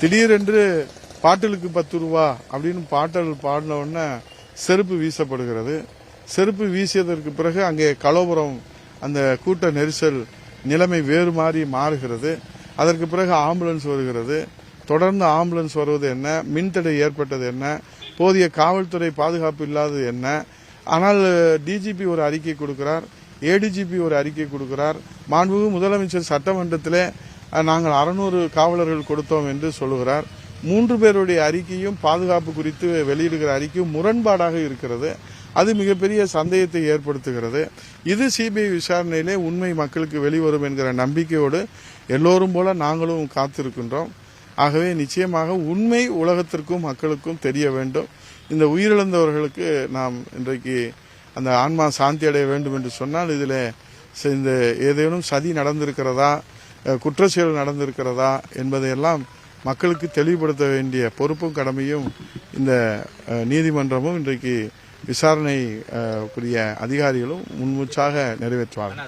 திடீரென்று பாட்டிலுக்கு 10 ரூபா அப்படின்னு பாட்டல் பாடின உடனே செருப்பு வீசப்படுகிறது. செருப்பு வீசியதற்கு பிறகு அங்கே கலவரம், அந்த கூட்ட நெரிசல் நிலைமை வேறு மாறி மாறுகிறது. அதற்கு பிறகு ஆம்புலன்ஸ் வருகிறது. தொடர்ந்து ஆம்புலன்ஸ் வருவது என்ன, மின்தடை ஏற்பட்டது என்ன, போதிய காவல்துறை பாதுகாப்பு இல்லாதது என்ன. ஆனால் டிஜிபி ஒரு அறிக்கை கொடுக்கிறார், ஏடிஜிபி ஒரு அறிக்கை கொடுக்கிறார். மாண்புமிகு முதலமைச்சர் சட்டமன்றத்திலே நாங்கள் 600 காவலர்கள் கொடுத்தோம் என்று சொல்லுகிறார். 3 பேருடைய அறிக்கையும் பாதுகாப்பு குறித்து வெளியிடுகிற அறிக்கையும் முரண்பாடாக இருக்கிறது. அது மிகப்பெரிய சந்தேகத்தை ஏற்படுத்துகிறது. இது சிபிஐ விசாரணையிலே உண்மை மக்களுக்கு வெளிவரும் என்கிற நம்பிக்கையோடு எல்லோரும் போல நாங்களும் காத்திருக்கின்றோம். ஆகவே நிச்சயமாக உண்மை உலகத்திற்கும் மக்களுக்கும் தெரிய வேண்டும். இந்த உயிரிழந்தவர்களுக்கு நாம் இன்றைக்கு அந்த ஆன்மா சாந்தி அடைய வேண்டும் என்று சொன்னால் இதில் இந்த ஏதேனும் சதி நடந்திருக்கிறதா, குற்ற செயல் நடந்திருக்கிறதா என்பதையெல்லாம் மக்களுக்கு தெளிவுபடுத்த வேண்டிய பொறுப்பும் கடமையும் இந்த நீதிமன்றமும் இன்றைக்கு விசாரணைக்குரிய அதிகாரிகளும் முன்மூச்சாக நிறைவேற்றுவார்கள்.